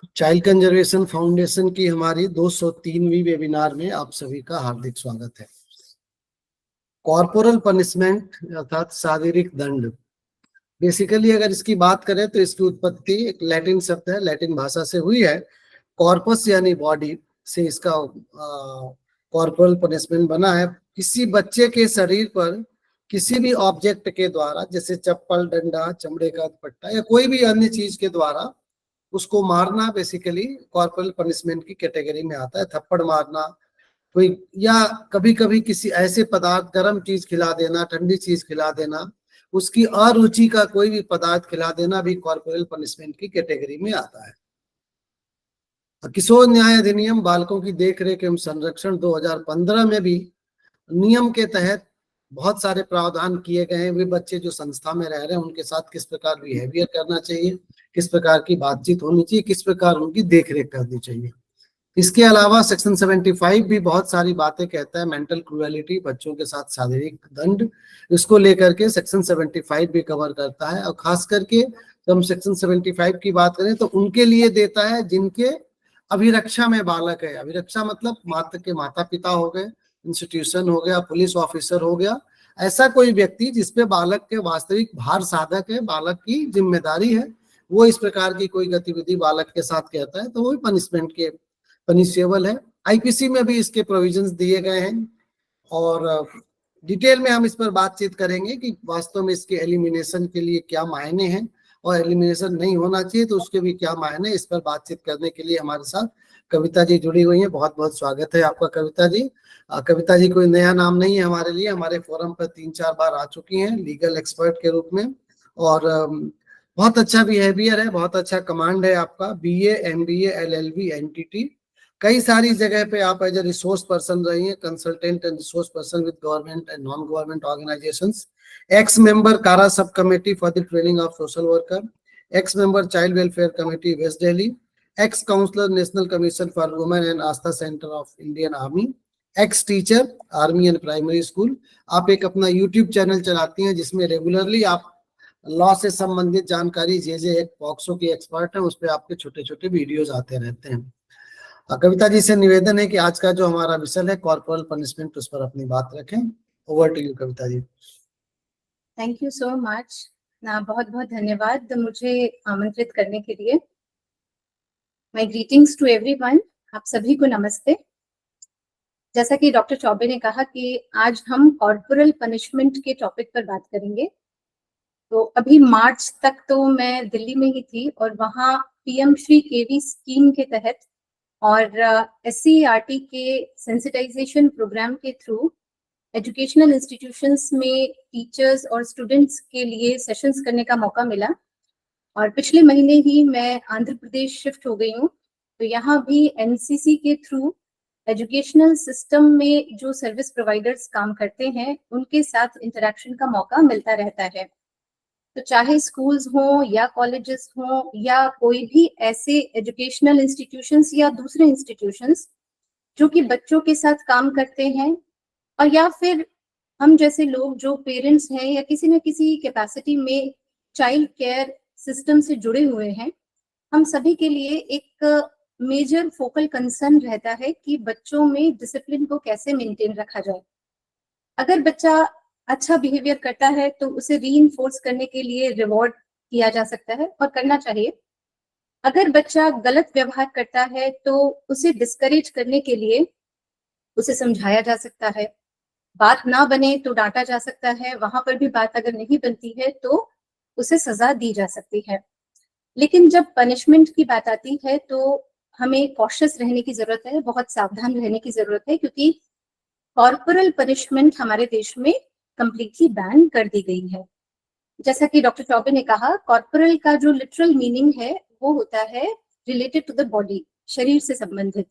Child conservation foundation की हमारी 203वीं webinar में आप सभी का हार्दिक स्वागत है। कॉर्पोरल पनिशमेंट अर्थात शारीरिक दंड, बेसिकली अगर इसकी बात करें तो इसकी उत्पत्ति एक लैटिन शब्द है, लैटिन भाषा से हुई है। कॉर्पस यानी बॉडी से इसका कॉर्पोरल पनिशमेंट बना है। किसी बच्चे के शरीर पर किसी भी ऑब्जेक्ट के द्वारा, जैसे चप्पल, डंडा, चमड़े का दुपट्टा या कोई भी अन्य चीज के द्वारा उसको मारना बेसिकली कॉर्पोरल पनिशमेंट की कैटेगरी में आता है। थप्पड़ मारना कोई, या कभी कभी किसी ऐसे पदार्थ, गर्म चीज खिला देना, ठंडी चीज खिला देना, उसकी अरुचि का कोई भी पदार्थ खिला देना भी कॉर्पोरल पनिशमेंट की कैटेगरी में आता है। किशोर न्याय अधिनियम बालकों की देखरेख एवं संरक्षण 2015 में भी नियम के तहत बहुत सारे प्रावधान किए गए हैं। वे बच्चे जो संस्था में रह रहे हैं उनके साथ किस प्रकार बिहेवियर करना चाहिए, किस प्रकार की बातचीत होनी चाहिए, किस प्रकार उनकी देखरेख करनी चाहिए। इसके अलावा सेक्शन 75 भी बहुत सारी बातें कहता है। मेंटल क्रूएलिटी, बच्चों के साथ शारीरिक दंड, इसको लेकर के सेक्शन 75 भी कवर करता है। और खास करके जब हम सेक्शन 75 की बात करें तो उनके लिए देता है जिनके अभिरक्षा में बालक है। अभिरक्षा मतलब माता पिता हो गए, इंस्टीट्यूशन हो गया, पुलिस ऑफिसर हो गया, ऐसा कोई व्यक्ति जिसपे बालक के वास्तविक भार साधक है, बालक की जिम्मेदारी है, वो इस प्रकार की कोई गतिविधि बालक के साथ कहता है तो वो पनिशमेंट के पनिशेबल है। आईपीसी में भी इसके प्रोविजंस दिए गए हैं और डिटेल में हम इस पर बातचीत करेंगे कि वास्तव में इसके एलिमिनेशन के लिए क्या मायने हैं और एलिमिनेशन नहीं होना चाहिए तो उसके भी क्या मायने। इस पर बातचीत करने के लिए हमारे साथ कविता जी जुड़ी हुई हैं। बहुत बहुत स्वागत है आपका कविता जी। कविता जी कोई नया नाम नहीं है हमारे लिए, हमारे फोरम पर 3-4 बार आ चुकी हैं लीगल एक्सपर्ट के रूप में और बहुत अच्छा बिहेवियर है, बहुत अच्छा कमांड है आपका। बीए, एमबीए, एलएलबी, एनटीटी, कई सारी जगह पे आप एज ए रिसोर्स पर्सन रही हैं, consultant and resource person with government and non government organisations, ex member CARA sub committee for the training of social worker, ex member child welfare committee west Delhi, ex counsellor national commission for women and Aastha centre of Indian army, ex teacher army and primary school. आप एक अपना YouTube channel चलाती हैं जिसमें regularly आप law से संबंधित जानकारी, जे एक पॉक्सो की एक्सपर्ट है, उस पर आपके छोटे छोटे वीडियोज आते रहते हैं। कविता जी से निवेदन है कि आज का जो हमारा विषय है कॉर्पोरल पनिशमेंट, उस पर अपनी बात रखें। Over to you Kavita ji. Thank you so much ना, बहुत बहुत धन्यवाद मुझे आमंत्रित करने के लिए। माय ग्रीटिंग्स टू एवरीवन, आप सभी को नमस्ते। जैसा कि डॉक्टर चौबे ने कहा कि आज हम कॉर्पोरल पनिशमेंट के टॉपिक पर बात करेंगे। तो अभी मार्च तक तो मैं दिल्ली में ही थी और वहाँ पीएम श्री केवी स्कीम के तहत और SCERT के सेंसिटाइजेशन प्रोग्राम के थ्रू एजुकेशनल इंस्टीट्यूशंस में टीचर्स और स्टूडेंट्स के लिए सेशंस करने का मौका मिला। और पिछले महीने ही मैं आंध्र प्रदेश शिफ्ट हो गई हूँ, तो यहाँ भी NCC के थ्रू एजुकेशनल सिस्टम में जो सर्विस प्रोवाइडर्स काम करते हैं उनके साथ इंटरेक्शन का मौका मिलता रहता है। तो चाहे स्कूल्स हों या कॉलेजेस हों या कोई भी ऐसे एजुकेशनल इंस्टीट्यूशंस या दूसरे इंस्टीट्यूशंस जो कि बच्चों के साथ काम करते हैं, और या फिर हम जैसे लोग जो पेरेंट्स हैं या किसी न किसी कैपेसिटी में चाइल्ड केयर सिस्टम से जुड़े हुए हैं, हम सभी के लिए एक मेजर फोकल कंसर्न रहता है कि बच्चों में डिसिप्लिन को कैसे मेंटेन रखा जाए। अगर बच्चा अच्छा बिहेवियर करता है तो उसे रीइंफोर्स करने के लिए रिवॉर्ड किया जा सकता है और करना चाहिए। अगर बच्चा गलत व्यवहार करता है तो उसे डिस्करेज करने के लिए उसे समझाया जा सकता है। बात ना बने तो डांटा जा सकता है, वहां पर भी बात अगर नहीं बनती है तो उसे सजा दी जा सकती है। लेकिन जब पनिशमेंट की बात आती है तो हमें कॉशियस रहने की जरूरत है, बहुत सावधान रहने की जरूरत है, क्योंकि कॉर्पोरल पनिशमेंट हमारे देश में कंप्लीटली बैन कर दी गई है। जैसा कि डॉक्टर चौबे ने कहा, कॉर्पोरल का जो लिटरल मीनिंग है वो होता है रिलेटेड टू द बॉडी, शरीर से संबंधित।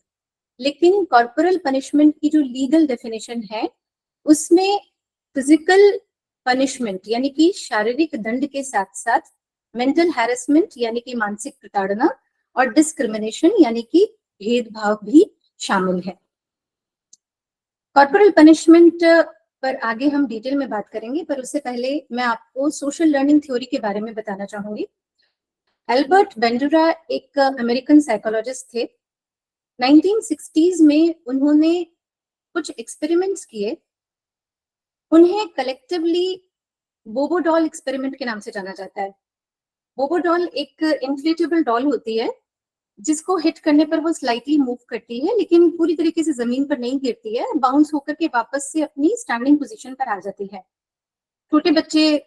लेकिन कॉर्पोरल पनिशमेंट की जो लीगल डेफिनेशन है उसमें फिजिकल पनिशमेंट यानी कि शारीरिक दंड के साथ साथ मेंटल हैरेसमेंट यानी कि मानसिक प्रताड़ना और डिस्क्रिमिनेशन यानी कि भेदभाव भी शामिल है। कॉर्पोरल पनिशमेंट पर आगे हम डिटेल में बात करेंगे, पर उससे पहले मैं आपको सोशल लर्निंग थ्योरी के बारे में बताना चाहूंगी। एल्बर्ट बेंडुरा एक अमेरिकन साइकोलॉजिस्ट थे। 1960s में उन्होंने कुछ एक्सपेरिमेंट्स किए। उन्हें कलेक्टिवली बोबो डॉल एक्सपेरिमेंट के नाम से जाना जाता है। बोबो डॉल एक इन्फ्लेटेबल डॉल होती है जिसको हिट करने पर वो स्लाइटली मूव करती है, लेकिन पूरी तरीके से जमीन पर नहीं गिरती है, बाउंस होकर के वापस से अपनी स्टैंडिंग पोजीशन पर आ जाती है। छोटे बच्चे,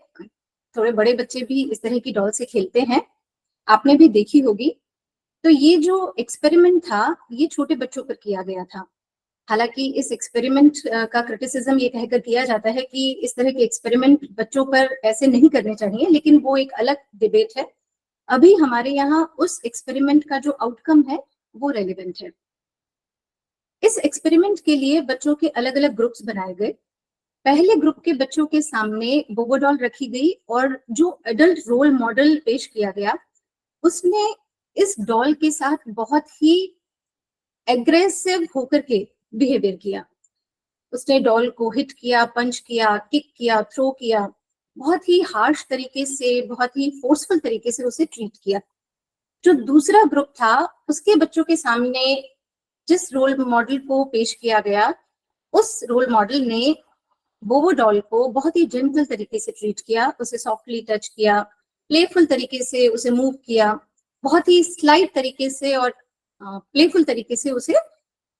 थोड़े बड़े बच्चे भी इस तरह की डॉल से खेलते हैं, आपने भी देखी होगी। तो ये जो एक्सपेरिमेंट था ये छोटे बच्चों पर किया गया था। हालांकि इस एक्सपेरिमेंट का क्रिटिसिज्म ये कहकर किया जाता है कि इस तरह के एक्सपेरिमेंट बच्चों पर ऐसे नहीं करने चाहिए, लेकिन वो एक अलग डिबेट है। अभी हमारे यहाँ उस एक्सपेरिमेंट का जो आउटकम है वो रेलिवेंट है। इस एक्सपेरिमेंट के लिए बच्चों के अलग अलग ग्रुप्स बनाए गए। पहले ग्रुप के बच्चों के सामने बोबो डॉल रखी गई और जो एडल्ट रोल मॉडल पेश किया गया उसने इस डॉल के साथ बहुत ही एग्रेसिव होकर के बिहेवियर किया। उसने डॉल को हिट किया, पंच किया, किक किया, थ्रो किया, बहुत ही हार्श तरीके से, बहुत ही फोर्सफुल तरीके से उसे ट्रीट किया। जो दूसरा ग्रुप था उसके बच्चों के सामने जिस रोल मॉडल को पेश किया गया उस रोल मॉडल ने बोबो डॉल को बहुत ही जेंटल तरीके से ट्रीट किया, उसे सॉफ्टली टच किया, प्लेफुल तरीके से उसे मूव किया, बहुत ही स्लाइट तरीके से और प्लेफुल तरीके से उसे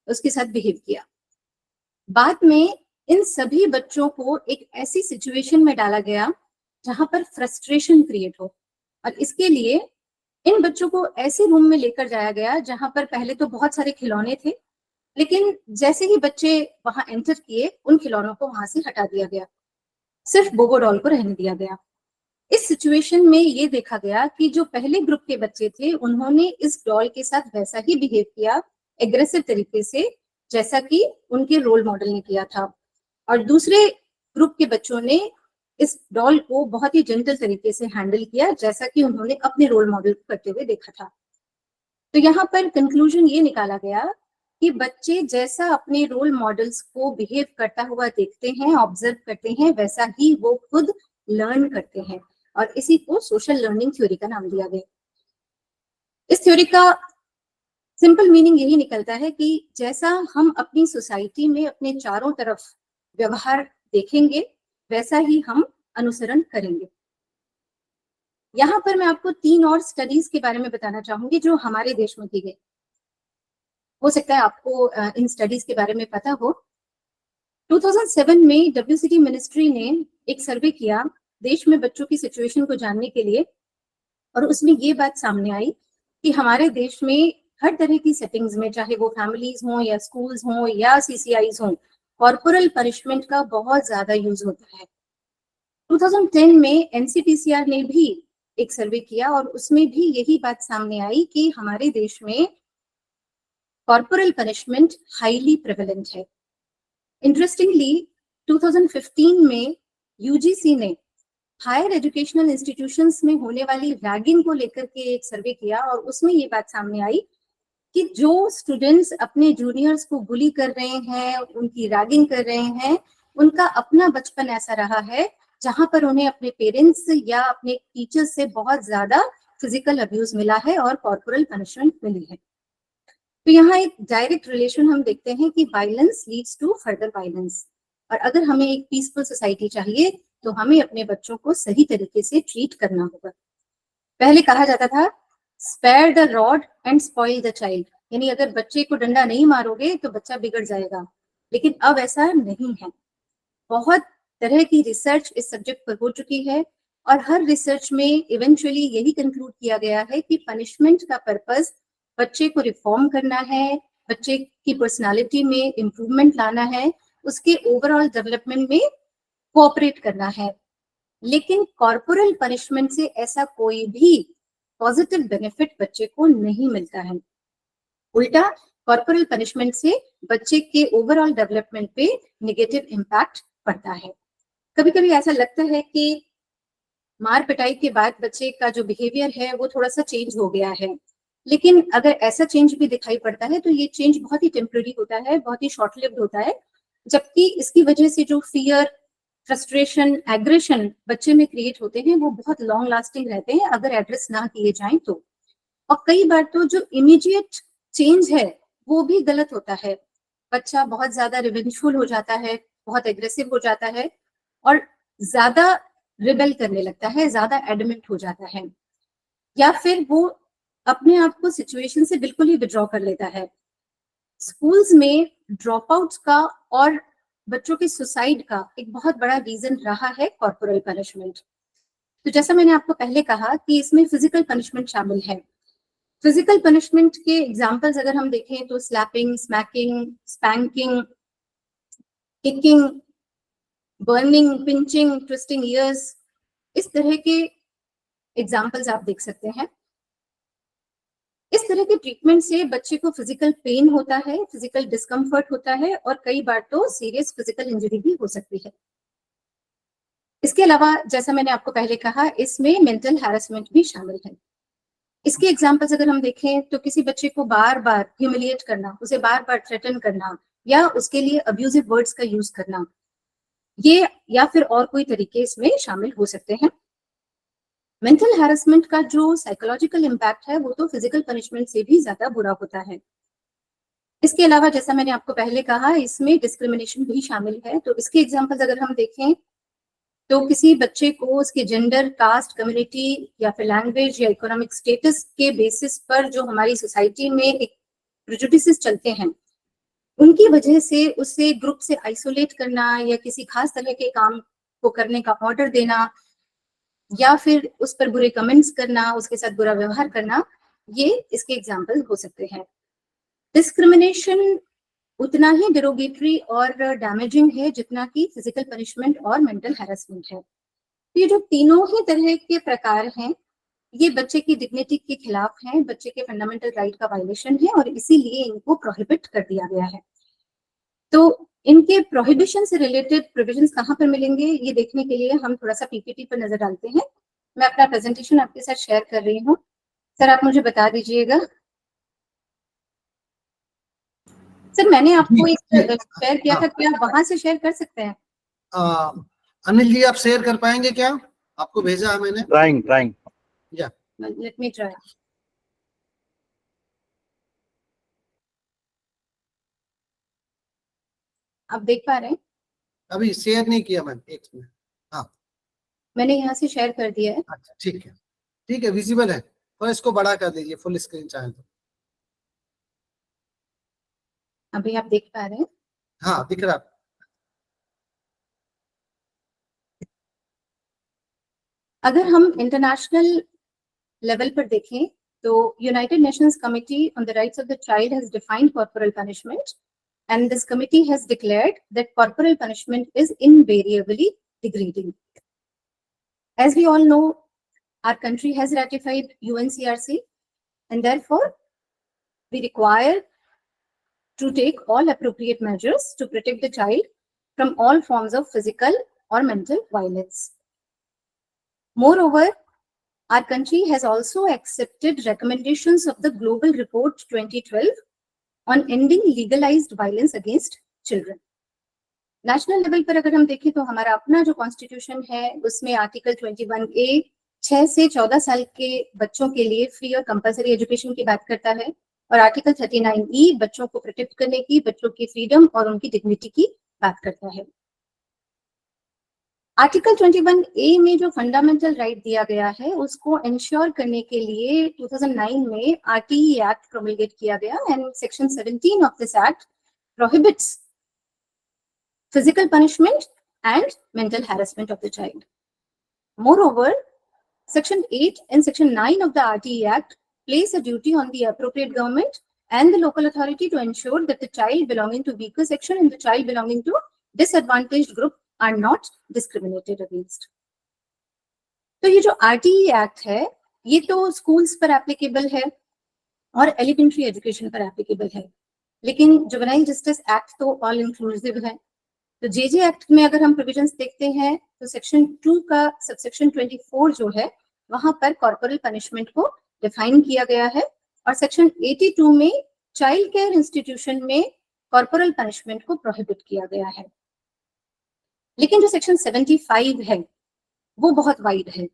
उसके साथ बिहेव किया। बाद में इन सभी बच्चों को एक ऐसी सिचुएशन में डाला गया जहां पर फ्रस्ट्रेशन क्रिएट हो, और इसके लिए इन बच्चों को ऐसे रूम में लेकर जाया गया जहां पर पहले तो बहुत सारे खिलौने थे, लेकिन जैसे ही बच्चे वहां एंटर किए उन खिलौनों को वहां से हटा दिया गया, सिर्फ बोबो डॉल को रहने दिया गया। इस सिचुएशन में ये देखा गया कि जो पहले ग्रुप के बच्चे थे उन्होंने इस डॉल के साथ वैसा ही बिहेव किया, एग्रेसिव तरीके से, जैसा कि उनके रोल मॉडल ने किया था, और दूसरे ग्रुप के बच्चों ने इस डॉल को बहुत ही जेंटल तरीके से हैंडल किया, जैसा कि उन्होंने अपने रोल मॉडल को करते हुए देखा था। तो यहाँ पर कंक्लूजन ये निकाला गया कि बच्चे जैसा अपने रोल मॉडल्स को बिहेव करता हुआ देखते हैं, ऑब्जर्व करते हैं, वैसा ही वो खुद लर्न करते हैं, और इसी को सोशल लर्निंग थ्योरी का नाम दिया गया। इस थ्योरी का सिंपल मीनिंग यही निकलता है कि जैसा हम अपनी सोसाइटी में अपने चारों तरफ व्यवहार देखेंगे वैसा ही हम अनुसरण करेंगे। यहाँ पर मैं आपको 3 और स्टडीज के बारे में बताना चाहूंगी जो हमारे देश में की गई। हो सकता है आपको इन स्टडीज के बारे में पता हो। 2007 में WCT मिनिस्ट्री ने एक सर्वे किया देश में बच्चों की सिचुएशन को जानने के लिए, और उसमें ये बात सामने आई कि हमारे देश में हर तरह की सेटिंग्स में, चाहे वो फैमिलीज हों या स्कूल्स हों या CCIs हों, कॉर्पोरल पनिशमेंट का बहुत ज्यादा यूज होता है। 2010 में NCPCR ने भी एक सर्वे किया और उसमें भी यही बात सामने आई कि हमारे देश में कॉर्पोरल पनिशमेंट हाईली प्रेवलेंट है। इंटरेस्टिंगली 2015 में UGC ने हायर एजुकेशनल इंस्टीट्यूशंस में होने वाली रैगिंग को लेकर के एक सर्वे किया, और उसमें ये बात सामने आई कि जो स्टूडेंट्स अपने जूनियर्स को बुली कर रहे हैं, उनकी रैगिंग कर रहे हैं, उनका अपना बचपन ऐसा रहा है जहां पर उन्हें अपने पेरेंट्स या अपने टीचर्स से बहुत ज्यादा फिजिकल अब्यूज मिला है और कॉर्पोरल पनिशमेंट मिली है। तो यहाँ एक डायरेक्ट रिलेशन हम देखते हैं कि violence leads to further violence, और अगर हमें एक पीसफुल सोसाइटी चाहिए तो हमें अपने बच्चों को सही तरीके से ट्रीट करना होगा। पहले कहा जाता था spare the rod and spoil the child, यानी अगर बच्चे को डंडा नहीं मारोगे तो बच्चा बिगड़ जाएगा, लेकिन अब ऐसा नहीं है। बहुत तरह की रिसर्च इस सब्जेक्ट पर हो चुकी है, और हर रिसर्च में इवेंचुअली यही कंक्लूड किया गया है कि पनिशमेंट का पर्पस बच्चे को रिफॉर्म करना है, बच्चे की पर्सनालिटी में इम्प्रूवमेंट लाना है, उसके ओवरऑल डेवलपमेंट में कोऑपरेट करना है। लेकिन कॉर्पोरल पनिशमेंट से ऐसा कोई भी पॉजिटिव बेनिफिट बच्चे को नहीं मिलता है। उल्टा कॉर्पोरल पनिशमेंट से बच्चे के ओवरऑल डेवलपमेंट पे नेगेटिव इम्पैक्ट पड़ता है। कभी कभी ऐसा लगता है कि मार पिटाई के बाद बच्चे का जो बिहेवियर है वो थोड़ा सा चेंज हो गया है, लेकिन अगर ऐसा चेंज भी दिखाई पड़ता है तो ये चेंज बहुत ही टेम्पररी होता है, बहुत ही शॉर्ट लिव्ड होता है, जबकि इसकी वजह से जो फियर, फ्रस्ट्रेशन, एग्रेशन बच्चे में क्रिएट होते हैं, वो बहुत लॉन्ग लास्टिंग रहते हैं अगर एड्रेस ना किए जाएं तो। और कई बार तो जो इमीडिएट चेंज है वो भी गलत होता है। बच्चा बहुत ज्यादा रिवेंजफुल हो जाता है, बहुत एग्रेसिव हो जाता है और ज्यादा रिबेल करने लगता है, ज्यादा एडमिट हो जाता है, या फिर वो अपने आप को सिचुएशन से बिल्कुल ही विड्रॉ कर लेता है। स्कूल्स में ड्रॉप आउट्स का और बच्चों के सुसाइड का एक बहुत बड़ा रीजन रहा है कॉर्पोरल पनिशमेंट। तो जैसा मैंने आपको पहले कहा कि इसमें फिजिकल पनिशमेंट शामिल है। फिजिकल पनिशमेंट के एग्जाम्पल्स अगर हम देखें तो slapping, smacking, spanking, kicking, burning, pinching, twisting years, इस तरह के एग्जाम्पल्स आप देख सकते हैं। इस तरह के ट्रीटमेंट से बच्चे को फिजिकल पेन होता है, फिजिकल डिस्कम्फर्ट होता है और कई बार तो सीरियस फिजिकल इंजरी भी हो सकती है। इसके अलावा जैसा मैंने आपको पहले कहा, इसमें मेंटल हैरेसमेंट भी शामिल है। इसके एग्जाम्पल्स अगर हम देखें तो किसी बच्चे को बार बार ह्यूमिलिएट करना, उसे बार बार थ्रेटन करना या उसके लिए अब्यूजिव वर्ड्स का यूज करना, ये या फिर और कोई तरीके इसमें शामिल हो सकते हैं। मेंटल हैरेसमेंट का जो साइकोलॉजिकल इम्पैक्ट है वो तो फिजिकल पनिशमेंट से भी ज्यादा बुरा होता है। इसके अलावा जैसा मैंने आपको पहले कहा, इसमें डिस्क्रिमिनेशन भी शामिल है। तो इसके एग्जाम्पल्स अगर हम देखें तो किसी बच्चे को उसके जेंडर, कास्ट, कम्युनिटी या फिर लैंग्वेज या इकोनॉमिक स्टेटस के बेसिस पर जो हमारी सोसाइटी में एक प्रेजुडिसेस चलते हैं, उनकी वजह से उसे ग्रुप से आइसोलेट करना या किसी खास तरह के काम को करने का ऑर्डर देना या फिर उस पर बुरे कमेंट्स करना, उसके साथ बुरा व्यवहार करना, ये इसके एग्जाम्पल हो सकते हैं। डिस्क्रिमिनेशन उतना ही डिरोगेटरी और डैमेजिंग है जितना कि फिजिकल पनिशमेंट और मेंटल हैरेसमेंट है। ये जो तीनों ही तरह के प्रकार हैं, ये बच्चे की डिग्निटी के खिलाफ हैं, बच्चे के फंडामेंटल राइट का वायलेशन है और इसीलिए इनको प्रोहिबिट कर दिया गया है। तो इनके प्रोहिबिशन से रिलेटेड प्रोविजंस कहाँ पर मिलेंगे, ये देखने के लिए हम थोड़ा सा पीपीटी पर नजर डालते हैं। मैं अपना प्रेजेंटेशन आपके साथ शेयर कर रही हूँ। सर आप मुझे बता दीजिएगा। सर मैंने आपको एक शेयर किया था, क्या वहां से शेयर कर सकते हैं? अनिल जी आप शेयर कर पाएंगे क्या? आपको भेजा है मैंने। ट्राइंग या लेट मी ट्राई। आप देख पा रहे हैं? अभी शेयर नहीं किया मैंने, एक मिनट। हाँ मैंने यहाँ से शेयर कर दिया है। अच्छा ठीक है विजिबल है। और इसको बड़ा कर दीजिए, फुल स्क्रीन चाहे तो। अभी आप देख पा रहे हैं? हाँ दिख रहा। अगर हम इंटरनेशनल लेवल पर देखें तो United Nations committee on the rights of the child has defined corporal punishment and this committee has declared that corporal punishment is invariably degrading. As we all know, our country has ratified UNCRC and therefore we require to take all appropriate measures to protect the child from all forms of physical or mental violence. Moreover, our country has also accepted recommendations of the Global Report 2012 on ending legalized violence against children. National level पर अगर हम देखें तो हमारा अपना जो constitution है उसमें आर्टिकल 21A 6 से 14 साल के बच्चों के लिए फ्री और कंपलसरी एजुकेशन की बात करता है और आर्टिकल 39E बच्चों को प्रोटेक्ट करने की, बच्चों की फ्रीडम और उनकी डिग्निटी की बात करता है। आर्टिकल 21A में जो फंडामेंटल राइट दिया गया है उसको इंश्योर करने के लिए 2009 में RTE एक्ट प्रोमलगेट किया गया and section 17 of this act prohibits physical punishment and mental harassment of the child. Moreover, Section 8 and Section 9 of the RTE Act place a duty on the appropriate government and the local authority to ensure that the child belonging to weaker section and the child belonging to disadvantaged group are not discriminated against. तो ये जो RTE Act है ये तो schools पर applicable है और elementary education पर applicable है, लेकिन जुवेनाइल जस्टिस एक्ट तो ऑल इंक्लूसिव है। तो जेजे एक्ट में अगर हम प्रोविजंस देखते हैं तो सेक्शन 2 का सबसेक्शन 24 जो है वहां पर कॉर्पोरल पनिशमेंट को डिफाइन किया गया है और सेक्शन 82 में चाइल्ड केयर इंस्टीट्यूशन में कॉर्पोरल पनिशमेंट को प्रोहिबिट किया गया है। लेकिन जो सेक्शन 75 है वो बहुत वाइड है.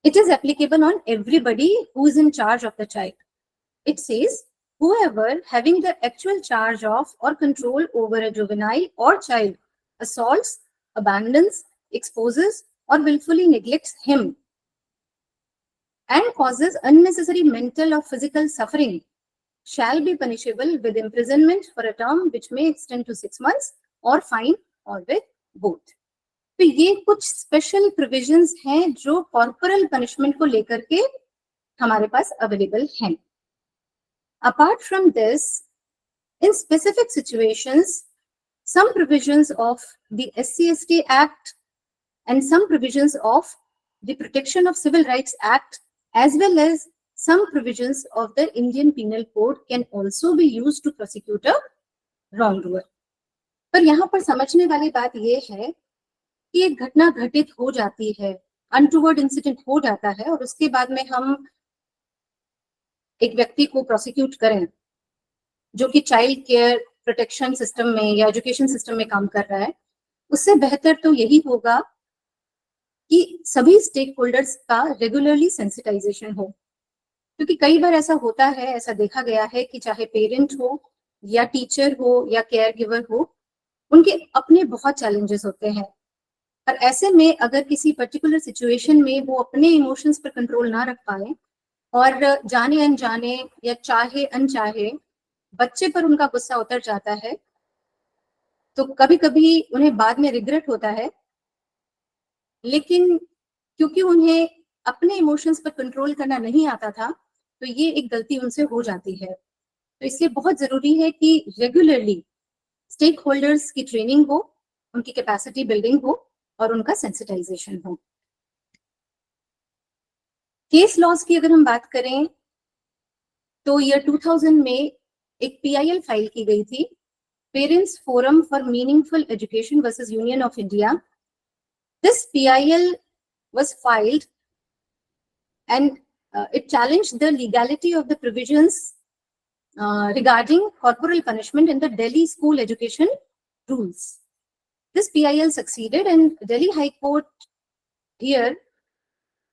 It is applicable on everybody who is in charge of the child. It says whoever having the actual charge of or control over a juvenile or child assaults, abandons, exposes or willfully neglects him and causes unnecessary mental or physical suffering shall be punishable with imprisonment for a term which may extend to 6 months or fine or with both. तो ये कुछ special provisions हैं जो corporal punishment को लेकर के हमारे पास available हैं. Apart from this, in specific situations, some provisions of the SC/ST Act and some provisions of the Protection of Civil Rights Act as well as some provisions of the Indian Penal Code can also be used to prosecute a wrongdoer. पर यहाँ पर समझने वाली बात ये है कि एक घटना घटित हो जाती है, अनटूवर्ड इंसिडेंट हो जाता है और उसके बाद में हम एक व्यक्ति को प्रोसिक्यूट करें जो कि चाइल्ड केयर प्रोटेक्शन सिस्टम में या एजुकेशन सिस्टम में काम कर रहा है, उससे बेहतर तो यही होगा कि सभी स्टेक होल्डर्स का रेगुलरली सेंसिटाइजेशन हो. क्योंकि कई बार ऐसा होता है, ऐसा देखा गया है कि चाहे पेरेंट हो या टीचर हो या केयर गिवर हो, उनके अपने बहुत चैलेंजेस होते हैं. और ऐसे में अगर किसी पर्टिकुलर सिचुएशन में वो अपने इमोशंस पर कंट्रोल ना रख पाए और जाने अनजाने या चाहे अनचाहे बच्चे पर उनका गुस्सा उतर जाता है, तो कभी कभी उन्हें बाद में रिग्रेट होता है. लेकिन क्योंकि उन्हें अपने इमोशंस पर कंट्रोल करना नहीं आता था, तो ये एक गलती उनसे हो जाती है. तो इसलिए बहुत जरूरी है कि रेगुलरली स्टेक होल्डर्स की ट्रेनिंग हो, उनकी कैपेसिटी बिल्डिंग हो और उनका सेंसिटाइजेशन हो. केस लॉज की अगर हम बात करें तो ईयर 2000 में एक PIL फाइल की गई थी, parents forum for meaningful education versus union of India. This PIL was filed and it challenged the legality of the provisions regarding corporal punishment in the Delhi school education rules. This PIL succeeded and Delhi High Court here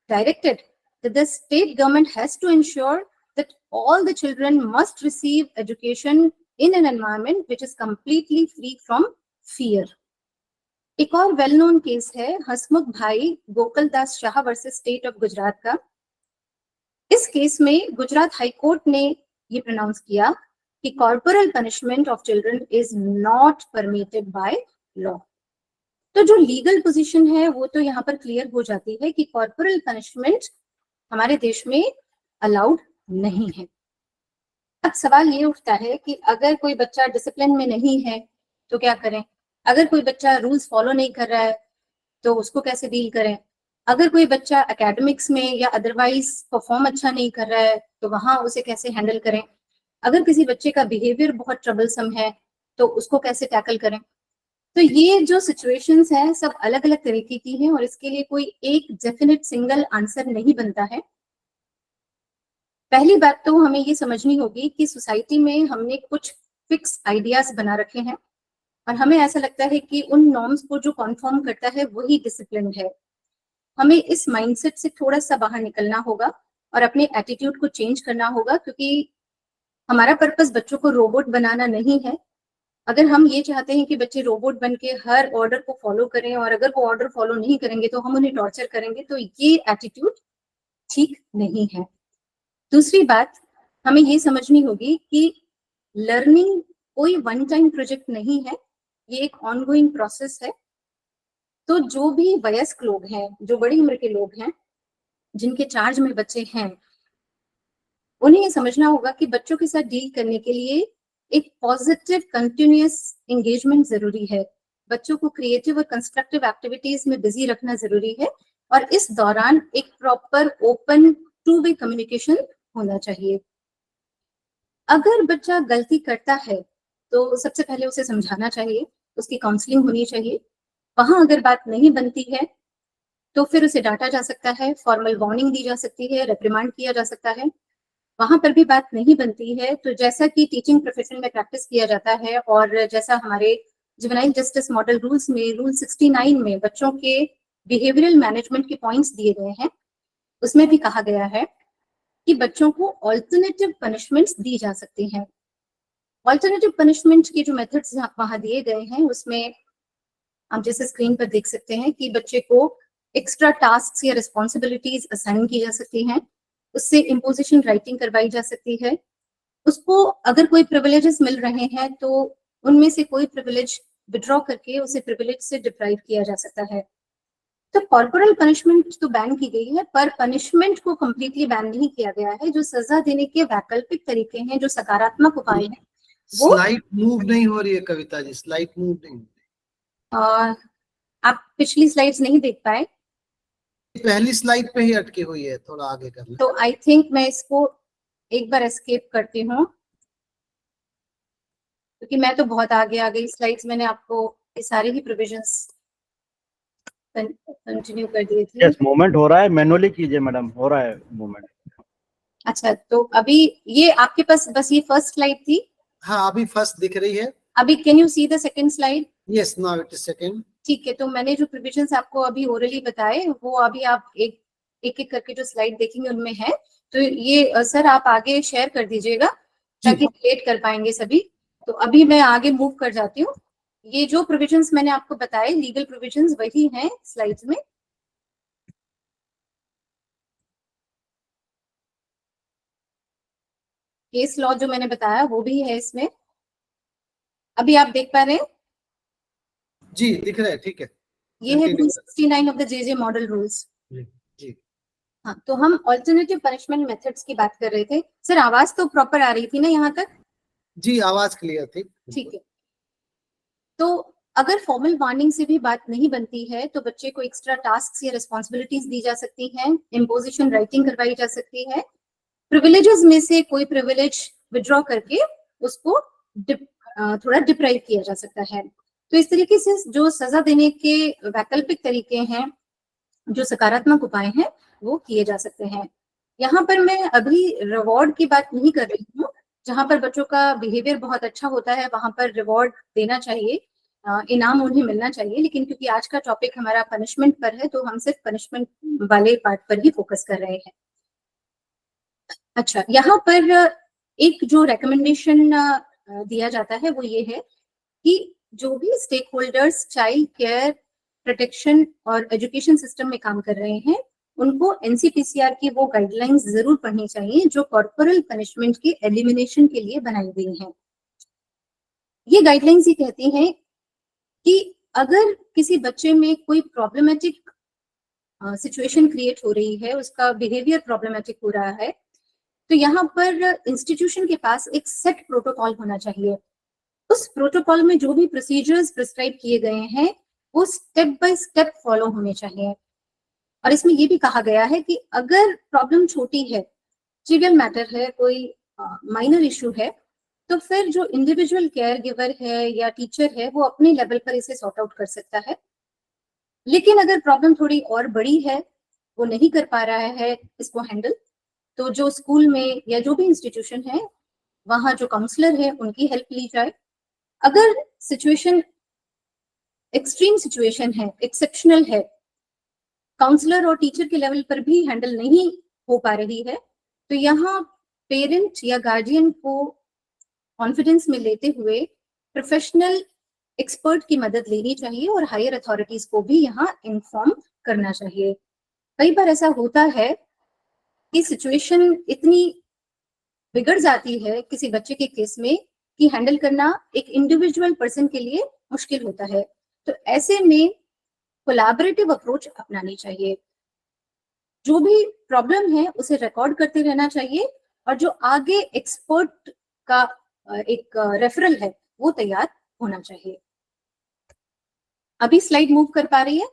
directed that the state government has to ensure that all the children must receive education in an environment which is completely free from fear. एक और well known case है Hasmukh Bhai Gokul Das Shah versus state of Gujarat का. इस case में Gujarat high court ने ये pronounce किया कि corporal punishment of children is not permitted by law. तो जो लीगल पोजीशन है वो तो यहाँ पर क्लियर हो जाती है कि कॉर्पोरल पनिशमेंट हमारे देश में अलाउड नहीं है. अब सवाल ये उठता है कि अगर कोई बच्चा डिसिप्लिन में नहीं है तो क्या करें, अगर कोई बच्चा रूल्स फॉलो नहीं कर रहा है तो उसको कैसे डील करें, अगर कोई बच्चा एकेडमिक्स में या अदरवाइज परफॉर्म अच्छा नहीं कर रहा है तो वहां उसे कैसे हैंडल करें, अगर किसी बच्चे का बिहेवियर बहुत ट्रबलसम है तो उसको कैसे टैकल करें. तो ये जो सिचुएशंस हैं सब अलग अलग तरीके की हैं और इसके लिए कोई एक डेफिनेट सिंगल आंसर नहीं बनता है. पहली बात तो हमें ये समझनी होगी कि सोसाइटी में हमने कुछ फिक्स आइडियाज बना रखे हैं और हमें ऐसा लगता है कि उन नॉर्म्स को जो कॉन्फर्म करता है वही डिसिप्लिन है. हमें इस माइंडसेट से थोड़ा सा बाहर निकलना होगा और अपने एटीट्यूड को चेंज करना होगा, क्योंकि हमारा पर्पस बच्चों को रोबोट बनाना नहीं है. अगर हम ये चाहते हैं कि बच्चे रोबोट बन के हर ऑर्डर को फॉलो करें और अगर वो ऑर्डर फॉलो नहीं करेंगे तो हम उन्हें टॉर्चर करेंगे, तो ये एटीट्यूड ठीक नहीं है. दूसरी बात हमें ये समझनी होगी कि लर्निंग कोई वन टाइम प्रोजेक्ट नहीं है, ये एक ऑनगोइंग प्रोसेस है. तो जो भी वयस्क लोग हैं, जो बड़ी उम्र के लोग हैं, जिनके चार्ज में बच्चे हैं, उन्हें ये समझना होगा कि बच्चों के साथ डील करने के लिए एक पॉजिटिव कंटिन्यूअस एंगेजमेंट जरूरी है. बच्चों को क्रिएटिव और कंस्ट्रक्टिव एक्टिविटीज में बिजी रखना जरूरी है और इस दौरान एक proper open two way communication होना चाहिए. अगर बच्चा गलती करता है तो सबसे पहले उसे समझाना चाहिए, उसकी काउंसलिंग होनी चाहिए. वहां अगर बात नहीं बनती है तो फिर उसे डांटा जा सकता है, फॉर्मल वार्निंग दी जा सकती है, रिप्रिमांड किया जा सकता है. वहां पर भी बात नहीं बनती है तो जैसा कि टीचिंग प्रोफेशन में प्रैक्टिस किया जाता है और जैसा हमारे जुवेनाइल जस्टिस मॉडल रूल्स में रूल 69 में बच्चों के बिहेवियरल मैनेजमेंट के पॉइंट्स दिए गए हैं। उसमें भी कहा गया है कि बच्चों को ऑल्टरनेटिव पनिशमेंट्स दी जा सकती हैं। ऑल्टरनेटिव पनिशमेंट के जो मेथड्स वहां दिए गए हैं उसमें आप जैसे स्क्रीन पर देख सकते हैं कि बच्चे को एक्स्ट्रा टास्क या रिस्पॉन्सिबिलिटीज असाइन की जा सकती हैं, उससे इम्पोजिशन राइटिंग करवाई जा सकती है, उसको अगर कोई प्रिविलेजेस मिल रहे हैं तो उनमें से कोई प्रिविलेज विड्रॉ करके उसे प्रिविलेज से डिप्राइव किया जा सकता है। तो कॉर्पोरल पनिशमेंट तो बैन की गई है, पर पनिशमेंट को कंप्लीटली बैन नहीं किया गया है। जो सजा देने के वैकल्पिक तरीके हैं, जो सकारात्मक उपाय हैं, वो स्लाइड मूव नहीं हो रही है कविता जी, स्लाइड मूव नहीं हो रही। आप पिछली स्लाइड्स नहीं देख पाए पहली स्लाइड पे ही अटकी हुई है, थोड़ा आगे कर लें। तो आई थिंक मैं इसको एक बार एस्केप करती हूँ, क्योंकि मैं तो बहुत आगे आ गई। स्लाइड्स मैंने आपको ये सारे ही प्रोविजंस कंटिन्यू कर दिए थे। यस, मूवमेंट हो रहा है, मैनुअली कीजिए मैडम, हो रहा है मूवमेंट। अच्छा, तो अभी ये आपके पास बस ये फर्स्ट स्लाइड थी? हाँ, अभी फर्स्ट दिख रही है। अभी can you see the second slide? Yes, now it is second. ठीक है, तो मैंने जो प्रोविजंस आपको अभी ओरली बताए वो अभी आप एक एक करके जो स्लाइड देखेंगे उनमें है। तो ये सर आप आगे शेयर कर दीजिएगा ताकि रिलेट कर पाएंगे सभी। तो अभी मैं आगे मूव कर जाती हूँ। ये जो प्रोविजंस मैंने आपको बताए लीगल प्रोविजंस वही हैं स्लाइड्स में। केस लॉ जो मैंने बताया वो भी है इसमें। अभी आप देख पा रहे हैं? जी दिख रहा है, ठीक है। ये है rule 69 of the JJ model rules. जी। हाँ, तो हम ऑल्टरनेटिव पनिशमेंट मेथड्स की बात कर रहे थे। सर आवाज तो प्रॉपर आ रही थी ना यहाँ तक? जी, आवाज क्लियर थी। ठीक है। तो अगर फॉर्मल वार्निंग से भी बात नहीं बनती है तो बच्चे को एक्स्ट्रा टास्क या रिस्पॉन्सिबिलिटीज दी जा सकती हैं, इम्पोजिशन राइटिंग करवाई जा सकती है, प्रिविलेजेस में से कोई प्रिविलेज विड्रॉ करके उसको थोड़ा डिप्राइव किया जा सकता है। तो इस तरीके से जो सजा देने के वैकल्पिक तरीके हैं, जो सकारात्मक उपाय हैं, वो किए जा सकते हैं। यहाँ पर मैं अभी रिवॉर्ड की बात नहीं कर रही हूँ। जहां पर बच्चों का बिहेवियर बहुत अच्छा होता है वहां पर रिवॉर्ड देना चाहिए, इनाम उन्हें मिलना चाहिए। लेकिन क्योंकि आज का टॉपिक हमारा पनिशमेंट पर है तो हम सिर्फ पनिशमेंट वाले पार्ट पर ही फोकस कर रहे हैं। अच्छा, यहाँ पर एक जो रिकमेंडेशन दिया जाता है वो ये है कि जो भी stakeholders child care protection और एजुकेशन सिस्टम में काम कर रहे हैं उनको एनसीपीसीआर की वो गाइडलाइंस जरूर पढ़नी चाहिए जो कॉर्पोरल पनिशमेंट के एलिमिनेशन के लिए बनाई गई हैं। ये गाइडलाइंस ये कहती हैं कि अगर किसी बच्चे में कोई प्रॉब्लमेटिक सिचुएशन क्रिएट हो रही है, उसका बिहेवियर प्रॉब्लमेटिक हो रहा है, तो यहाँ पर इंस्टीट्यूशन के पास एक सेट प्रोटोकॉल होना चाहिए। उस प्रोटोकॉल में जो भी प्रोसीजर्स प्रिस्क्राइब किए गए हैं वो स्टेप बाय स्टेप फॉलो होने चाहिए। और इसमें ये भी कहा गया है कि अगर प्रॉब्लम छोटी है, ट्रिवियल मैटर है, कोई माइनर इशू है, तो फिर जो इंडिविजुअल केयर गिवर है या टीचर है वो अपने लेवल पर इसे सॉर्ट आउट कर सकता है। लेकिन अगर प्रॉब्लम थोड़ी और बड़ी है, वो नहीं कर पा रहा है इसको हैंडल, तो जो स्कूल में या जो भी इंस्टीट्यूशन है वहां जो काउंसलर है उनकी हेल्प ली जाए। अगर सिचुएशन एक्सट्रीम सिचुएशन है, एक्सेप्शनल है, काउंसलर और टीचर के लेवल पर भी हैंडल नहीं हो पा रही है, तो यहाँ पेरेंट या गार्जियन को कॉन्फिडेंस में लेते हुए प्रोफेशनल एक्सपर्ट की मदद लेनी चाहिए और हायर अथॉरिटीज को भी यहाँ इन्फॉर्म करना चाहिए। कई बार ऐसा होता है कि सिचुएशन इतनी बिगड़ जाती है किसी बच्चे के केस में कि हैंडल करना एक इंडिविजुअल पर्सन के लिए मुश्किल होता है। तो ऐसे में कोलैबोरेटिव अप्रोच अपनानी चाहिए। जो भी प्रॉब्लम है उसे रिकॉर्ड करते रहना चाहिए और जो आगे एक्सपर्ट का एक रेफरल है वो तैयार होना चाहिए। अभी स्लाइड मूव कर पा रही है?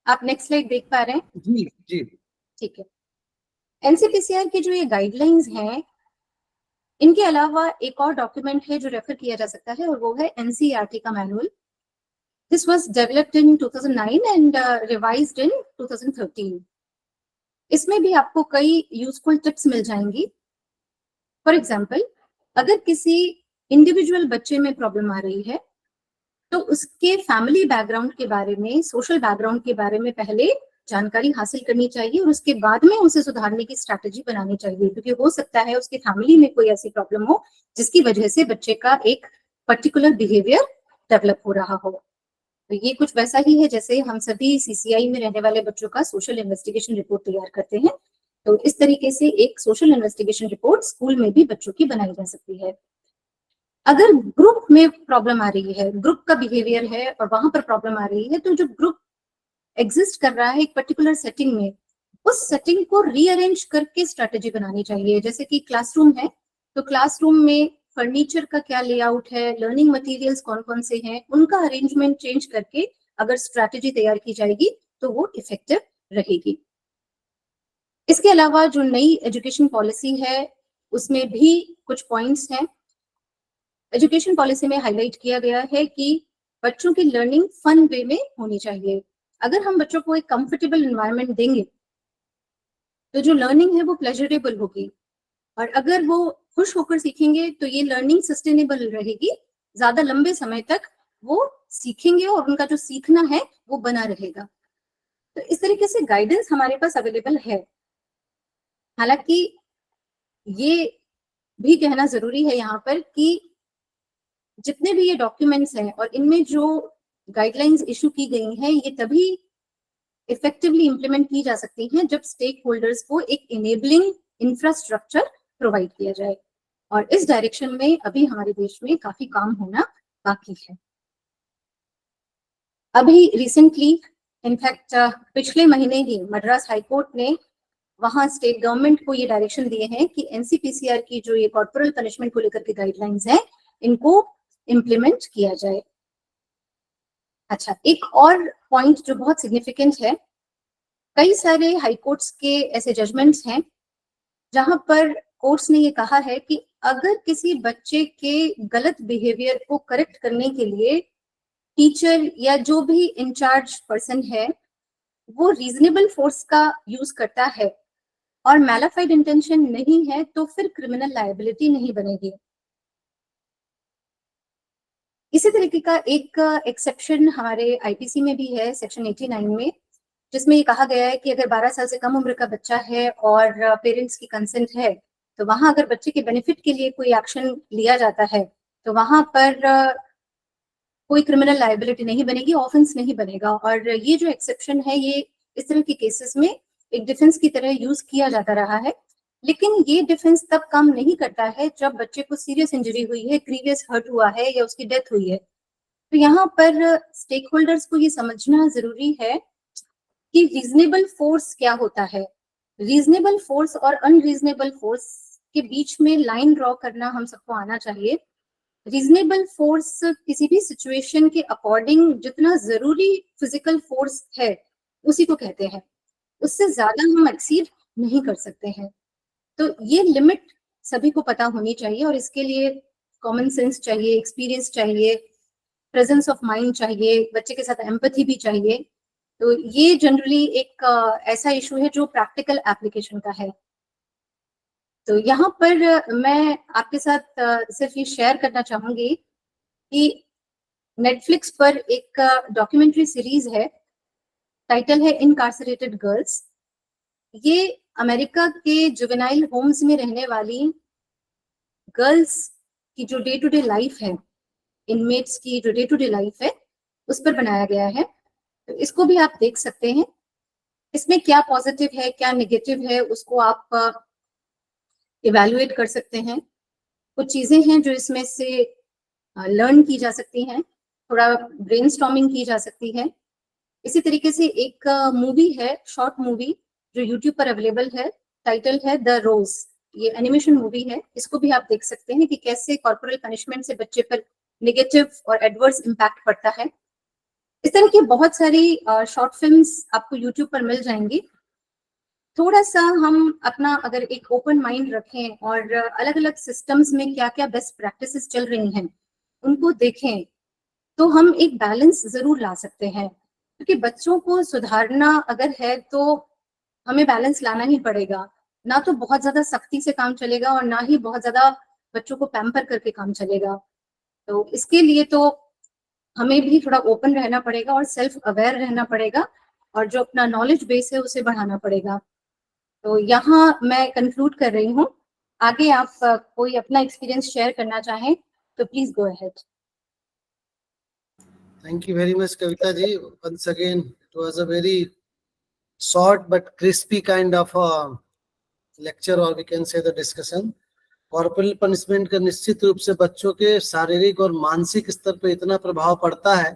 आप नेक्स्ट स्लाइड देख पा रहे हैं? जी जी। ठीक है। एनसीपीसीआर की जो ये गाइडलाइंस हैं, इनके अलावा एक और डॉक्यूमेंट है जो रेफर किया जा सकता है और वो है एनसीईआरटी का manual. This was developed in 2009 and revised in 2013। इसमें भी आपको कई यूजफुल टिप्स मिल जाएंगी। फॉर एग्जाम्पल, अगर किसी इंडिविजुअल बच्चे में प्रॉब्लम आ रही है तो उसके फैमिली बैकग्राउंड के बारे में, सोशल बैकग्राउंड के बारे में पहले जानकारी हासिल करनी चाहिए और उसके बाद में उसे सुधारने की स्ट्रैटेजी बनानी चाहिए, क्योंकि हो सकता है उसके फैमिली में कोई ऐसी प्रॉब्लम हो जिसकी वजह से बच्चे का एक पर्टिकुलर बिहेवियर डेवलप हो रहा हो। तो ये कुछ वैसा ही है जैसे हम सभी सीसीआई में रहने वाले बच्चों का सोशल इन्वेस्टिगेशन रिपोर्ट तैयार करते हैं, तो इस तरीके से एक सोशल इन्वेस्टिगेशन रिपोर्ट स्कूल में भी बच्चों की बनाई जा सकती है। अगर ग्रुप में प्रॉब्लम आ रही है, ग्रुप का बिहेवियर है और वहां पर प्रॉब्लम आ रही है, तो जो ग्रुप एग्जिस्ट कर रहा है एक पर्टिकुलर सेटिंग में, उस सेटिंग को रीअरेंज करके स्ट्रेटेजी बनानी चाहिए। जैसे कि क्लासरूम है तो क्लासरूम में फर्नीचर का क्या लेआउट है, लर्निंग मटेरियल्स कौन कौन से हैं, उनका अरेंजमेंट चेंज करके अगर स्ट्रैटेजी तैयार की जाएगी तो वो इफेक्टिव रहेगी। इसके अलावा जो नई एजुकेशन पॉलिसी है उसमें भी कुछ पॉइंट्स हैं। एजुकेशन पॉलिसी में हाईलाइट किया गया है कि बच्चों की लर्निंग फन वे में होनी चाहिए। अगर हम बच्चों को एक कंफर्टेबल एनवायरनमेंट देंगे तो जो लर्निंग है वो प्लेजरेबल होगी, और अगर वो खुश होकर सीखेंगे तो ये लर्निंग सस्टेनेबल रहेगी, ज्यादा लंबे समय तक वो सीखेंगे और उनका जो सीखना है वो बना रहेगा। तो इस तरीके से गाइडेंस हमारे पास अवेलेबल है। हालांकि ये भी कहना जरूरी है यहाँ पर कि जितने भी ये डॉक्यूमेंट्स हैं और इनमें जो गाइडलाइंस इशू की गई हैं ये तभी इफेक्टिवली इंप्लीमेंट की जा सकती हैं जब स्टेक होल्डर्स को एक इनेबलिंग इंफ्रास्ट्रक्चर प्रोवाइड किया जाए, और इस डायरेक्शन में अभी हमारे देश में काफी काम होना बाकी है। अभी रिसेंटली इनफैक्ट पिछले महीने ही मद्रास हाईकोर्ट ने वहां स्टेट गवर्नमेंट को ये डायरेक्शन दिए हैं कि एनसीपीसीआर की जो ये कॉर्पोरल पनिशमेंट को लेकर के गाइडलाइंस हैं इनको इम्प्लीमेंट किया जाए। अच्छा, एक और पॉइंट जो बहुत सिग्निफिकेंट है, कई सारे हाई कोर्ट्स के ऐसे जजमेंट्स हैं जहां पर कोर्ट्स ने ये कहा है कि अगर किसी बच्चे के गलत बिहेवियर को करेक्ट करने के लिए टीचर या जो भी इंचार्ज पर्सन है वो रीजनेबल फोर्स का यूज करता है और मैलाफाइड इंटेंशन नहीं है तो फिर क्रिमिनल लायबिलिटी नहीं बनेगी। इसी तरीके का एक एक्सेप्शन हमारे आईपीसी में भी है सेक्शन 89 में, जिसमें ये कहा गया है कि अगर 12 साल से कम उम्र का बच्चा है और पेरेंट्स की कंसेंट है तो वहां अगर बच्चे के बेनिफिट के लिए कोई एक्शन लिया जाता है तो वहां पर कोई क्रिमिनल लायबिलिटी नहीं बनेगी, ऑफेंस नहीं बनेगा। और ये जो एक्सेप्शन है ये इस तरह के केसेस में एक डिफेंस की तरह यूज किया जाता रहा है, लेकिन ये डिफेंस तब काम नहीं करता है जब बच्चे को सीरियस इंजरी हुई है, ग्रीवियस हर्ट हुआ है या उसकी डेथ हुई है। तो यहाँ पर स्टेक होल्डर्स को ये समझना जरूरी है कि रीजनेबल फोर्स क्या होता है। रीजनेबल फोर्स और अनरीजनेबल फोर्स के बीच में लाइन ड्रॉ करना हम सबको आना चाहिए। रीजनेबल फोर्स किसी भी सिचुएशन के अकॉर्डिंग जितना जरूरी फिजिकल फोर्स है उसी को कहते हैं, उससे ज्यादा हम एक्सीड नहीं कर सकते हैं। तो ये लिमिट सभी को पता होनी चाहिए और इसके लिए कॉमन सेंस चाहिए, एक्सपीरियंस चाहिए, प्रेजेंस ऑफ माइंड चाहिए, बच्चे के साथ एम्पैथी भी चाहिए। तो ये जनरली एक ऐसा इशू है जो प्रैक्टिकल एप्लीकेशन का है। तो यहाँ पर मैं आपके साथ सिर्फ ये शेयर करना चाहूंगी कि नेटफ्लिक्स पर एक डॉक्यूमेंट्री सीरीज है, टाइटल है इनकार्सरेटेड गर्ल्स। ये अमेरिका के जुवेनाइल होम्स में रहने वाली गर्ल्स की जो डे टू डे लाइफ है, इनमेट्स की जो डे टू डे लाइफ है उस पर बनाया गया है। तो इसको भी आप देख सकते हैं, इसमें क्या पॉजिटिव है क्या नेगेटिव है उसको आप इवैल्यूएट कर सकते हैं। कुछ चीजें हैं जो इसमें से लर्न की जा सकती हैं, थोड़ा ब्रेनस्टॉर्मिंग की जा सकती है। इसी तरीके से एक मूवी है, शॉर्ट मूवी जो यूट्यूब पर अवेलेबल है, टाइटल है द रोज। ये एनिमेशन मूवी है, इसको भी आप देख सकते हैं कि कैसे कॉर्पोरल पनिशमेंट से बच्चे पर नेगेटिव और एडवर्स इम्पैक्ट पड़ता है। इस तरह की बहुत सारी शॉर्ट फिल्म्स आपको यूट्यूब पर मिल जाएंगी। थोड़ा सा हम अपना अगर एक ओपन माइंड रखें और अलग अलग सिस्टम्स में क्या क्या बेस्ट प्रैक्टिसेस चल रही हैं उनको देखें तो हम एक बैलेंस जरूर ला सकते हैं, क्योंकि बच्चों को सुधारना अगर है तो हमें बैलेंस लाना ही पड़ेगा। ना तो बहुत ज्यादा सख्ती से काम चलेगा और ना ही बहुत ज्यादा बच्चों को पैम्पर करके काम चलेगा। तो इसके लिए तो हमें भी थोड़ा ओपन रहना पड़ेगा और सेल्फ अवेयर रहना पड़ेगा, और जो अपना नॉलेज बेस है उसे बढ़ाना पड़ेगा। तो यहाँ मैं कंक्लूड कर रही हूँ। आगे आप कोई अपना एक्सपीरियंस शेयर करना चाहें तो please go ahead. Thank you very much, Kavita ji. Once again, it was a very short but crispy kind of a lecture, or we can say the discussion. Corporal punishment का निश्चित रूप से बच्चों के शारीरिक और मानसिक स्तर पर इतना प्रभाव पड़ता है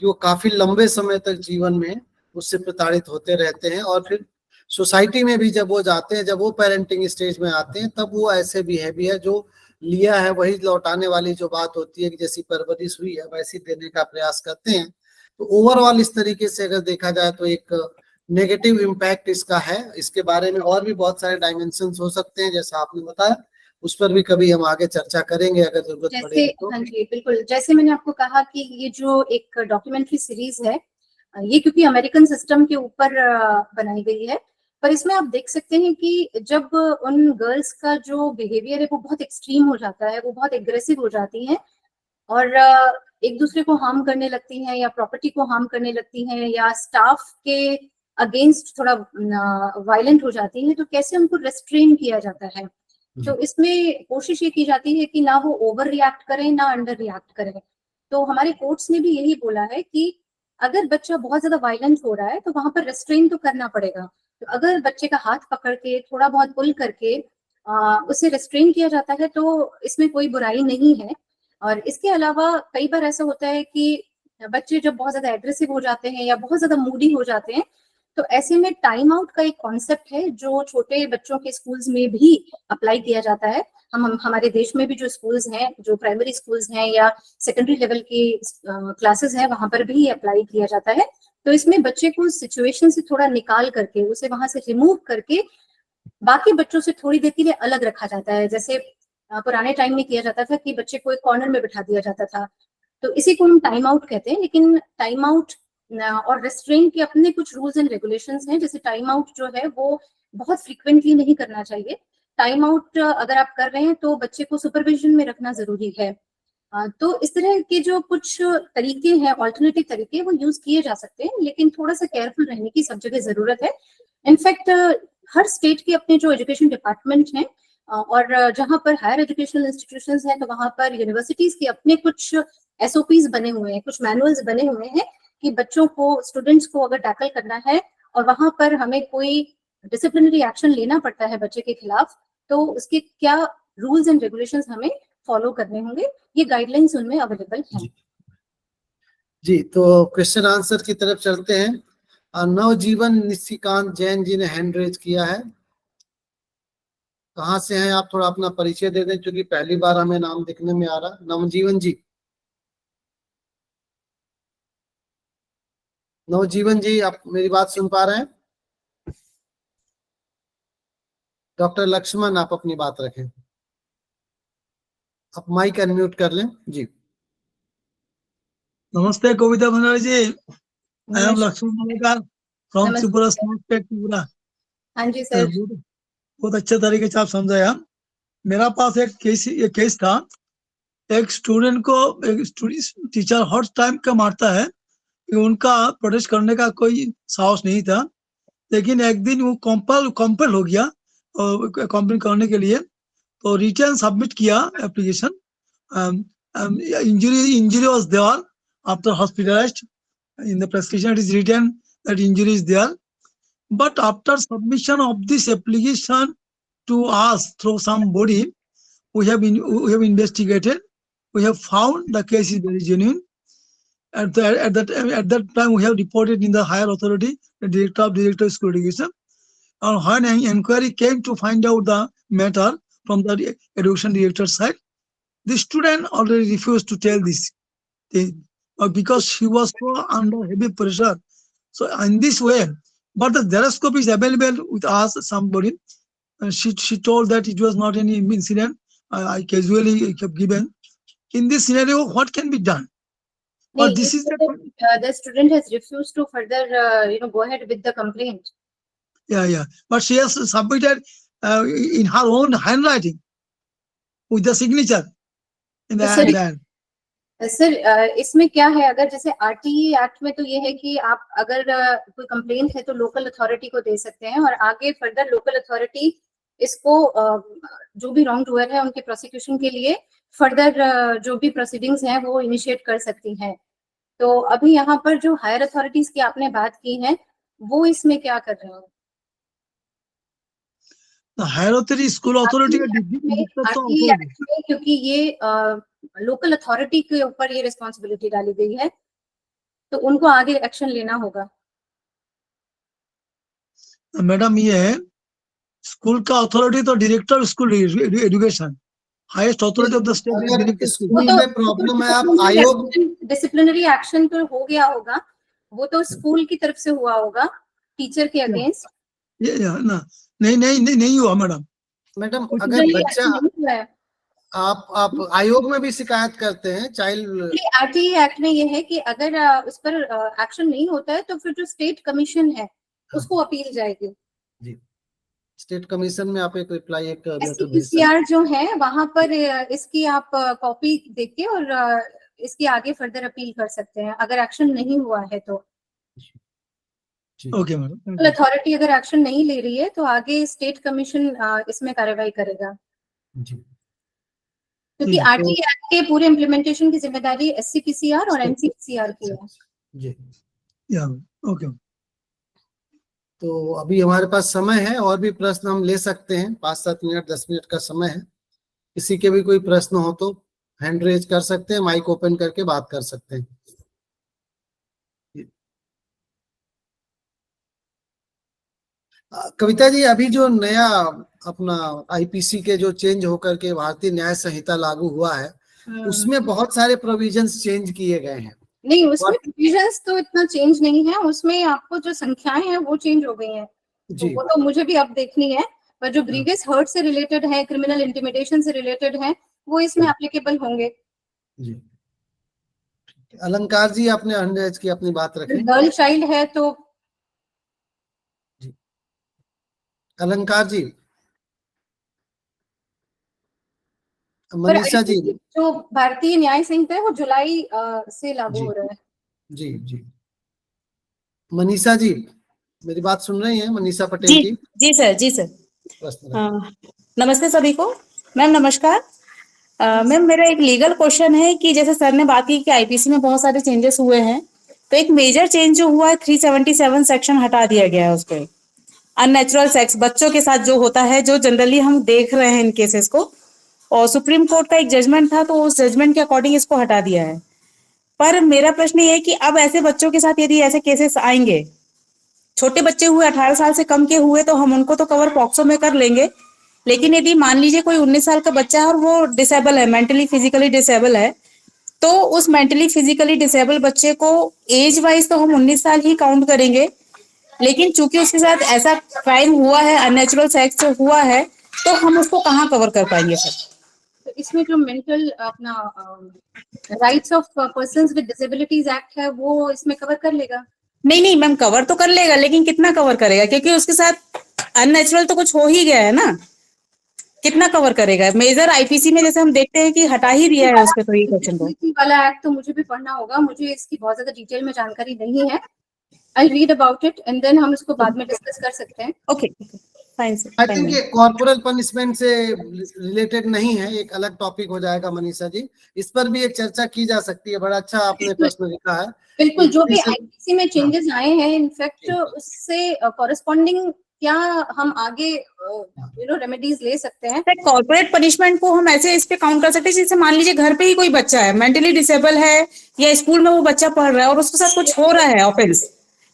कि वो काफी लंबे समय तक जीवन में उससे प्रताड़ित होते रहते हैं, और फिर सोसाइटी में भी जब वो जाते हैं, जब वो पेरेंटिंग स्टेज में आते हैं, तब वो ऐसे बिहेवियर जो लिया है वही लौटाने वाली जो बात होती है कि जैसी परवरिश हुई है वैसी देने का प्रयास करते हैं। तो ओवरऑल इस तरीके से अगर देखा जाए तो एक नेगेटिव इम्पैक्ट इसका है। इसके बारे में और भी बहुत सारे डायमेंशंस हो सकते हैं, जैसा आपने बताया, उस पर भी कभी हम आगे चर्चा करेंगे अगर जरूरत पड़ेगी तो। हाँ जी बिल्कुल, जैसे मैंने आपको कहा कि ये जो एक डॉक्यूमेंट्री सीरीज है, ये क्योंकि अमेरिकन सिस्टम के ऊपर बनाई गई है, पर इसमें आप देख सकते हैं कि जब उन गर्ल्स का जो बिहेवियर है वो बहुत एक्सट्रीम हो जाता है, वो बहुत एग्रेसिव हो जाती हैं और एक दूसरे को हार्म करने लगती हैं या प्रॉपर्टी को हार्म करने लगती हैं या स्टाफ के अगेंस्ट थोड़ा वायलेंट हो जाती हैं, तो कैसे उनको रेस्ट्रेन किया जाता है। तो इसमें कोशिश ये की जाती है कि ना वो ओवर रिएक्ट करें ना अंडर रिएक्ट करें। तो हमारे कोर्ट्स ने भी यही बोला है कि अगर बच्चा बहुत ज्यादा वायलेंट हो रहा है तो वहां पर रेस्ट्रेन तो करना पड़ेगा। तो अगर बच्चे का हाथ पकड़ के थोड़ा बहुत पुल करके उसे रेस्ट्रेन किया जाता है तो इसमें कोई बुराई नहीं है। और इसके अलावा कई बार ऐसा होता है कि बच्चे जब बहुत ज्यादा एग्रेसिव हो जाते हैं या बहुत ज्यादा मूडी हो जाते हैं, तो ऐसे में टाइम आउट का एक कॉन्सेप्ट है जो छोटे बच्चों के स्कूल्स में भी अप्लाई किया जाता है। हम हमारे देश में भी जो स्कूल्स हैं, जो प्राइमरी स्कूल्स हैं या सेकेंडरी लेवल की क्लासेस हैं, वहां पर भी अप्लाई किया जाता है। तो इसमें बच्चे को सिचुएशन से थोड़ा निकाल करके, उसे वहां से रिमूव करके बाकी बच्चों से थोड़ी देर के लिए अलग रखा जाता है। जैसे पुराने टाइम में किया जाता था कि बच्चे को एक कॉर्नर में बिठा दिया जाता था, तो इसी को हम टाइम आउट कहते हैं। लेकिन टाइम आउट और रेस्ट्रेन के अपने कुछ रूल्स एंड रेगुलेशंस हैं। जैसे टाइम आउट जो है वो बहुत फ्रीक्वेंटली नहीं करना चाहिए। टाइम आउट अगर आप कर रहे हैं तो बच्चे को सुपरविजन में रखना जरूरी है। तो इस तरह के जो कुछ तरीके हैं, ऑल्टरनेटिव तरीके, वो यूज किए जा सकते हैं, लेकिन थोड़ा सा केयरफुल रहने की सब जगह जरूरत है। इनफैक्ट हर स्टेट के अपने जो एजुकेशन डिपार्टमेंट हैं और जहां पर हायर एजुकेशनल इंस्टीट्यूशंस हैं, तो वहां पर यूनिवर्सिटीज के अपने कुछ SOPs बने हुए हैं, कुछ मैनुअल्स बने हुए हैं कि बच्चों को, स्टूडेंट्स को अगर टैकल करना है और वहां पर हमें कोई डिसिप्लिनरी एक्शन लेना पड़ता है बच्चे के खिलाफ, तो उसके क्या रूल्स एंड रेगुलेशंस हमें फॉलो करने होंगे, ये गाइडलाइंस उनमें अवेलेबल हैं। जी, तो क्वेश्चन आंसर की तरफ चलते हैं। नवजीवन निशिकांत जैन जी ने हैंड रेज किया है। कहाँ से हैं आप, थोड़ा अपना परिचय दे दें, क्योंकि पहली बार हमें नाम दिखने में आ रहा। नवजीवन जी, नवजीवन जी, आप मेरी बात सुन पा रहे हैं? डॉक्टर लक्ष्मण, आप अपनी बात रखें, आप माइक अनम्यूट कर लें जी। नमस्ते Kavita Bhandari ji, I am Laxman Malekar from Tripura state Tripura. हाँ जी सर। बहुत अच्छे तरीके से आप समझाया। मेरा पास एक केस था। एक स्टूडेंट को एक टीचर हर टाइम का मारता है कि उनका प्रोटेस्ट करने का कोई साहस नहीं था, लेकिन एक दिन वो कंपेल हो गया कंप्लेन करने के लिए, तो रिटर्न सबमिट किया application. Injury was there after hospitalised, in the prescription it is written that injury is there, but after submission of this application to us through somebody, we have investigated, we have found the case is very genuine. At that time we have reported in the higher authority, the director of school education, and when an inquiry came to find out the matter from the education director side, the student already refused to tell this thing, because he was so under heavy pressure. So in this way, but the gyroscope is available with us, somebody, and she told that it was not any incident, I casually kept given. In this scenario, what can be done? But this is the student has refused to further go ahead with the complaint. Yeah, but she has submitted in her own handwriting. with the signature in the Yes, sir. hand. Sir इसमें क्या है, अगर जैसे RTE act में तो ये है कि आप अगर कोई कंप्लेंट है तो लोकल अथॉरिटी को दे सकते हैं, और आगे फर्दर लोकल अथॉरिटी इसको जो भी रॉन्ग डूअर है उनके प्रोसिक्यूशन के लिए फर्दर जो भी प्रोसीडिंग्स हैं वो इनिशिएट कर सकती हैं। तो अभी यहाँ पर जो हायर अथॉरिटीज की आपने बात की है वो इसमें क्या कर रहे हो? The higher authority, school authority का discuss तो RTE authority. Act में, क्योंकि ये लोकल अथॉरिटी के ऊपर ये रिस्पॉन्सिबिलिटी डाली गई है तो उनको आगे एक्शन लेना होगा। मैडम ये है स्कूल का अथॉरिटी तो director school education, highest authority of the state अगर डायरेक्टर स्कूल। स्कूल में प्रॉब्लम है, आप आयोग डिसिप्लिनरी एक्शन तो हो गया होगा, वो तो स्कूल की तरफ से हुआ होगा टीचर के अगेंस्ट। ये ना नहीं हुआ मैडम। मैडम अगर बच्चा आप आयोग में भी शिकायत करते हैं चाइल्ड आरटीई एक्ट में ये है कि अगर उस पर एक्शन नहीं होता है तो फिर जो स्टेट कमीशन है उसको अपील जाएगी। जी, स्टेट कमीशन में आप एक रिप्लाई एक SCPCR जो है वहां पर इसकी आप कॉपी देके और इसकी आगे फर्दर अपील कर सकते हैं अगर एक्शन नहीं हुआ है तो। Okay madam. अथॉरिटी अगर एक्शन नहीं ले रही है तो आगे स्टेट कमीशन इसमें कार्रवाई करेगा, जी, क्योंकि आरटीई एक्ट के पूरे इम्प्लीमेंटेशन की जिम्मेदारी SCPCR और NCPCR की है। जी, ओके। तो अभी हमारे पास समय है, और भी प्रश्न हम ले सकते हैं, 5-7 मिनट 10 मिनट का समय है। किसी के भी कोई प्रश्न हो तो हैंड रेज कर सकते हैं, माइक ओपन करके बात कर सकते हैं। कविता जी, अभी जो नया अपना आईपीसी के जो चेंज होकर के भारतीय न्याय संहिता लागू हुआ है उसमें बहुत सारे प्रोविजंस चेंज किए गए हैं। नहीं, उसमें प्रोविजंस तो इतना चेंज नहीं है, उसमें आपको जो संख्याएं हैं वो चेंज हो गई हैं। तो वो तो मुझे भी अब देखनी है, पर जो ग्रीवियस हर्ट से रिलेटेड है, क्रिमिनल इंटिमिडेशन से रिलेटेड है, वो इसमें एप्लीकेबल होंगे। जी, अलंकार जी आपने अंडरएज की अपनी बात रखी। गर्ल चाइल्ड है तो जी, अलंकार जी, मनीषा जी। जो भारतीय न्याय संहिता है वो जुलाई से लागू हो रहा है। जी जी, मनीषा जी मेरी बात सुन रही हैं? मनीषा पटेल जी, की। जी सर, जी सर। नमस्ते सभी को। मैम नमस्कार। मैम मेरा एक लीगल क्वेश्चन है कि जैसे सर ने बात की कि आईपीसी में बहुत सारे चेंजेस हुए हैं, तो एक मेजर चेंज जो हुआ है 377 सेक्शन हटा दिया गया है उस पे। अननेचुरल सेक्स बच्चों के साथ जो होता है, जो जनरली हम देख रहे हैं इन केसेस को, और सुप्रीम कोर्ट का एक जजमेंट था तो उस जजमेंट के अकॉर्डिंग इसको हटा दिया है। पर मेरा प्रश्न ये है कि अब ऐसे बच्चों के साथ यदि ऐसे केसेस आएंगे, छोटे बच्चे हुए 18 साल से कम के हुए, तो हम उनको तो कवर पॉक्सो में कर लेंगे, लेकिन यदि मान लीजिए कोई 19 साल का बच्चा है और वो डिसेबल है, मेंटली फिजिकली डिसेबल है, तो उस मेंटली फिजिकली डिसेबल बच्चे को एज वाइज तो हम 19 साल ही काउंट करेंगे, लेकिन चूंकि उसके साथ ऐसा क्राइम हुआ है, अननेचुरल सेक्स हुआ है, तो हम उसको कहाँ कवर कर पाएंगे सर? तो इसमें जो मेंटल अपना rights of persons with disabilities act है वो इसमें कवर कर लेगा। नहीं मैम, कवर तो कर लेगा, लेकिन कितना कवर करेगा, क्योंकि उसके साथ अननेचुरल तो कुछ हो ही गया है ना, कितना कवर करेगा? मेजर आईपीसी में जैसे हम देखते हैं कि हटा ही दिया है उसके, तो ये क्वेश्चन को वाला एक्ट तो मुझे भी पढ़ना होगा, मुझे इसकी बहुत ज्यादा डिटेल में जानकारी नहीं है। I read about it and then हम इसको बाद में डिस्कस कर सकते हैं। Okay, fine sir. I think ये कॉर्पोरल पनिशमेंट से रिलेटेड नहीं है, एक अलग टॉपिक हो जाएगा मनीषा जी, इस पर भी एक चर्चा की जा सकती है। बड़ा अच्छा आपने प्रश्न लिखा है। बिल्कुल, जो भी आईपीसी में चेंजेस आए हैं, इनफैक्ट उससे कॉरेस्पॉन्डिंग क्या हम आगे रेमेडीज ले सकते हैं। कॉर्पोरेट पनिशमेंट को हम ऐसे इस पे काउंट कर सकते हैं, जैसे मान लीजिए घर पे ही कोई बच्चा है, मेंटली डिसेबल है, या स्कूल में वो बच्चा पढ़ रहा है और उसके साथ कुछ हो रहा है ऑफेंस,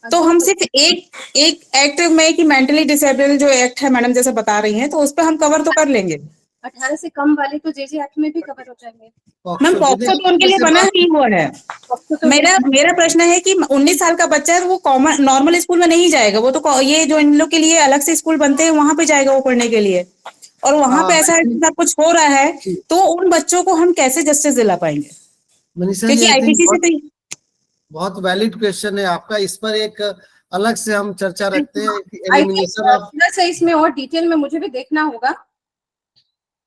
तो हम सिर्फ एक एक्ट में कि मेंटली डिसेबल जो एक्ट है मैडम जैसे बता रही हैं, तो उस पर हम कवर तो कर लेंगे। 18 से कम वाले तो जेजे एक्ट में भी कवर हो जाएंगे। मैम पॉक्सो तो उनके लिए बना ही हुआ है। मेरा प्रश्न है कि 19 साल का बच्चा है, वो कॉमन नॉर्मल स्कूल में नहीं जाएगा, वो तो ये जो इन लोग के लिए अलग से स्कूल बनते हैं वहां पे जाएगा वो पढ़ने के लिए, और वहां पे ऐसा कुछ हो रहा है, तो उन बच्चों को हम कैसे जस्टिस दिला पाएंगे? क्योंकि आईपीसी से तो बहुत वैलिड क्वेश्चन है आपका, इस पर एक अलग से हम चर्चा रखते हैं। एलिमिनेशन ऑफ इसमें और डिटेल में मुझे भी देखना होगा।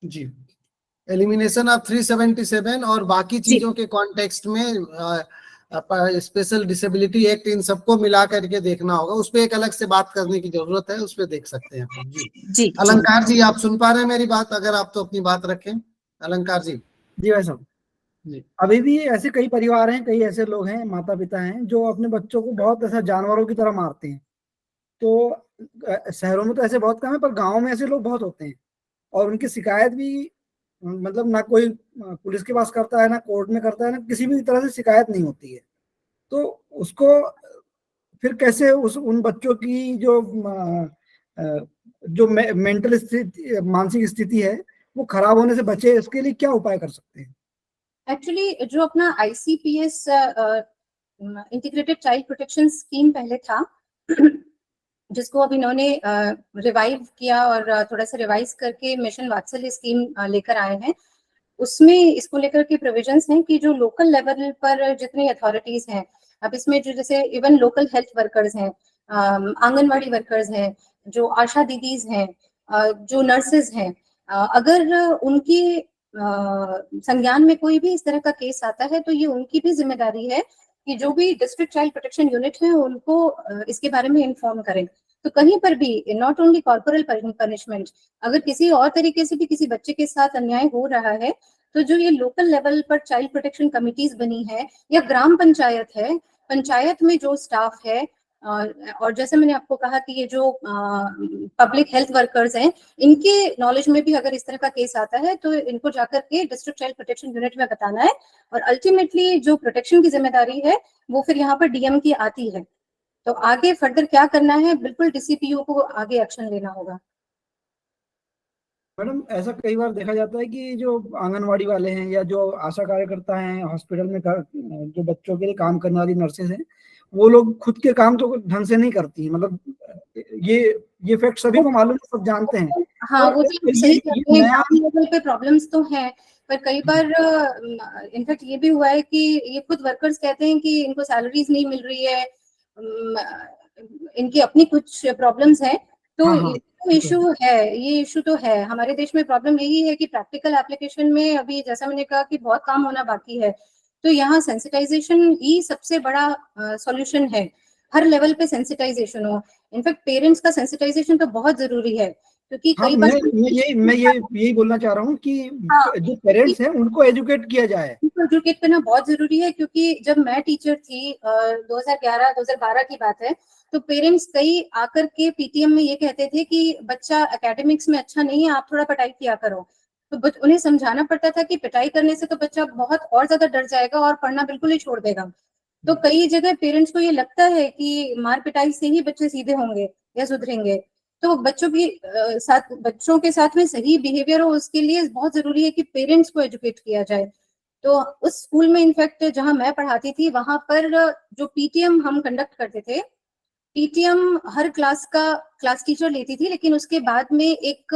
जी, एलिमिनेशन ऑफ 377 और बाकी जी। चीजों के कॉन्टेक्स्ट में स्पेशल डिसेबिलिटी एक्ट, इन सबको मिला करके देखना होगा। उस पर एक अलग से बात करने की जरूरत है, उस पर देख सकते हैं आप। जी जी अलंकार जी, आप सुन पा रहे हैं मेरी बात? अगर आप तो अपनी बात रखें, अलंकार जी। जी भाई साहब, जी अभी भी ऐसे कई परिवार हैं, कई ऐसे लोग हैं, माता पिता हैं जो अपने बच्चों को बहुत ऐसा जानवरों की तरह मारते हैं। तो शहरों में तो ऐसे बहुत कम है, पर गांव में ऐसे लोग बहुत होते हैं। और उनकी शिकायत भी मतलब ना कोई पुलिस के पास करता है, ना कोर्ट में करता है, ना किसी भी तरह से शिकायत नहीं होती है। तो उसको फिर कैसे उस उन बच्चों की जो मेंटल स्थिति, मानसिक स्थिति है, वो खराब होने से बचे, इसके लिए क्या उपाय कर सकते हैं? एक्चुअली जो अपना ICPS integrated child protection scheme पहले था, जिसको अब इन्होंने रिवाइव किया और थोड़ा सा रिवाइज करके मिशन वात्सल्य स्कीम लेकर आए हैं। उसमें इसको लेकर के प्रोविजंस हैं कि जो लोकल लेवल पर जितनी अथॉरिटीज हैं, अब इसमें जो जैसे इवन लोकल हेल्थ वर्कर्स हैं, आंगनवाड़ी वर्कर्स हैं, जो आशा दीदीज हैं, जो नर्सेज हैं, अगर उनकी संज्ञान में कोई भी इस तरह का केस आता है तो ये उनकी भी जिम्मेदारी है कि जो भी डिस्ट्रिक्ट चाइल्ड प्रोटेक्शन यूनिट है उनको इसके बारे में इन्फॉर्म करें। तो कहीं पर भी नॉट ओनली कॉर्पोरल पनिशमेंट, अगर किसी और तरीके से भी किसी बच्चे के साथ अन्याय हो रहा है तो जो ये लोकल लेवल पर चाइल्ड प्रोटेक्शन कमिटीज बनी है या ग्राम पंचायत है, पंचायत में जो स्टाफ है, और जैसे मैंने आपको कहा कि ये जो पब्लिक हेल्थ वर्कर्स हैं, इनके नॉलेज में भी अगर इस तरह का केस आता है तो इनको जाकर के डिस्ट्रिक्ट चाइल्ड प्रोटेक्शन यूनिट में बताना है। और अल्टीमेटली जो प्रोटेक्शन की जिम्मेदारी है वो फिर यहाँ पर DM की आती है। तो आगे फर्दर क्या करना है, बिल्कुल DCPO को आगे एक्शन लेना होगा। मैडम, ऐसा कई बार देखा जाता है कि जो आंगनवाड़ी वाले हैं या जो आशा कार्यकर्ता हैं हॉस्पिटल में जो बच्चों के लिए काम करने वाली नर्सेज हैं, वो लोग खुद के काम तो ढंग से नहीं करती हैं। मतलब ये ये फैक्ट सभी को मालूम है, सब जानते हैं। हाँ, वो तो सही कह रहे हैं, नया ग्राउंड लेवल पे प्रॉब्लम्स तो हैं, पर कई बार इनफैक्ट ये भी हुआ है कि ये खुद वर्कर्स कहते हैं कि इनको सैलरीज नहीं मिल रही है, इनकी अपनी कुछ प्रॉब्लम्स हैं। तो हाँ, हाँ, इशू है, ये इशू तो है हमारे देश में। प्रॉब्लम यही है कि प्रैक्टिकल एप्लीकेशन में अभी जैसा मैंने कहा कि बहुत काम होना बाकी है। तो यहाँ सेंसिटाइजेशन ही सबसे बड़ा सॉल्यूशन है, हर लेवल पे सेंसिटाइजेशन हो। इनफैक्ट पेरेंट्स का सेंसिटाइजेशन तो बहुत जरूरी है, क्योंकि हाँ, कई बार मैं यही बोलना चाह रहा हूँ कि हाँ, जो पेरेंट्स हैं उनको एजुकेट किया जाए। एजुकेट करना बहुत जरूरी है, क्योंकि जब मैं टीचर थी 2011-2012 की बात है, तो पेरेंट्स कई आकर के PTM में ये कहते थे कि बच्चा एकेडमिक्स में अच्छा नहीं है, आप थोड़ा पढ़ाई किया करो। तो उन्हें समझाना पड़ता था कि पिटाई करने से तो बच्चा बहुत और ज्यादा डर जाएगा और पढ़ना बिल्कुल ही छोड़ देगा। तो कई जगह पेरेंट्स को ये लगता है कि मार पिटाई से ही बच्चे सीधे होंगे या सुधरेंगे। तो बच्चों के साथ में सही बिहेवियर हो, उसके लिए बहुत जरूरी है कि पेरेंट्स को एजुकेट किया जाए। तो उस स्कूल में इनफैक्ट जहां मैं पढ़ाती थी, वहां पर जो PTM हम कंडक्ट करते थे, PTM हर क्लास का क्लास टीचर लेती थी, लेकिन उसके बाद में एक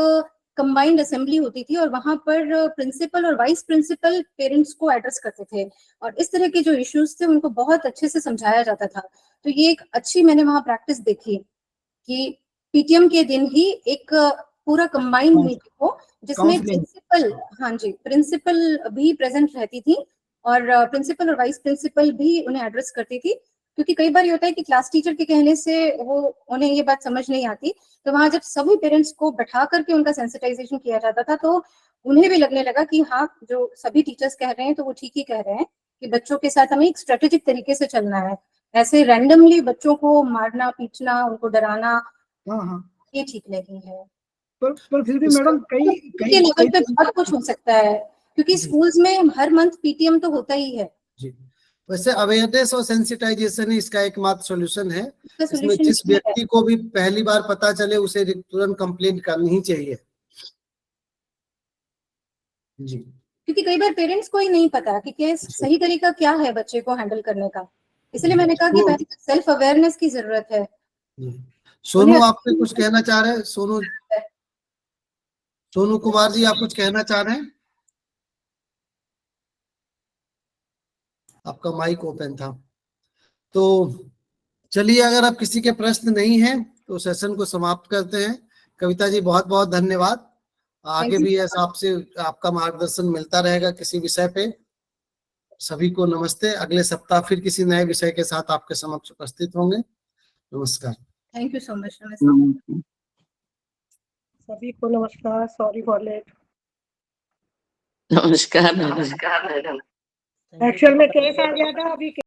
कंबाइंड असेंबली होती थी और वहां पर प्रिंसिपल और वाइस प्रिंसिपल पेरेंट्स को एड्रेस करते थे और इस तरह के जो इश्यूज थे उनको बहुत अच्छे से समझाया जाता था। तो ये एक अच्छी मैंने वहां प्रैक्टिस देखी कि PTM के दिन ही एक पूरा कंबाइंड मीटिंग हो, जिसमें प्रिंसिपल, हाँ जी, प्रिंसिपल भी प्रेजेंट रहती थी और प्रिंसिपल और वाइस प्रिंसिपल भी उन्हें एड्रेस करती थी। क्योंकि कई बार ये होता है कि क्लास टीचर के कहने से वो उन्हें ये बात समझ नहीं आती, तो वहां जब सभी पेरेंट्स को बैठा करके उनका सेंसिटाइजेशन किया जाता था, तो उन्हें भी लगने लगा कि हाँ, जो सभी टीचर्स कह रहे हैं तो वो ठीक ही कह रहे हैं, कि बच्चों के साथ हमें एक स्ट्रेटेजिक तरीके से चलना है। ऐसे रैंडमली बच्चों को मारना पीटना, उनको डराना, हाँ, हाँ, ये ठीक नहीं है। पर फिर भी मैडम कई के लेवल पे बहुत कुछ हो सकता है, क्योंकि स्कूल्स में हर मंथ PTM तो होता ही है। जी, वैसे अवेयरनेस और सेंसिटाइजेशन ही इसका एकमात्र सॉल्यूशन है। इसका इसमें solution जिस ये है। व्यक्ति को भी पहली बार पता चले उसे तुरंत कंप्लेंट करनी ही चाहिए। जी, क्योंकि कई बार पेरेंट्स को ही नहीं पता कि क्या सही तरीका क्या है बच्चे को हैंडल करने का। इसलिए मैंने कहा कि पहले सेल्फ अवेयरनेस की जरूरत है। सोनू, आप पे कुछ कहना चाह रहे हैं? सोनू कुमार जी, आप कुछ कहना चाह रहे हैं? आपका माइक ओपन था। तो चलिए, अगर आप किसी के प्रश्न नहीं है तो सेशन को समाप्त करते हैं। कविता जी, बहुत बहुत धन्यवाद। आगे भी ऐसा आपसे आपका मार्गदर्शन मिलता रहेगा किसी विषय पे। सभी को नमस्ते। अगले सप्ताह फिर किसी नए विषय के साथ आपके समक्ष उपस्थित होंगे। नमस्कार। Thank you so much. नमस्ते। सभी को नमस्कार, सॉरी फॉर लेट। नमस्कार मैडम। एक्चुअल में केस आ गया था अभी।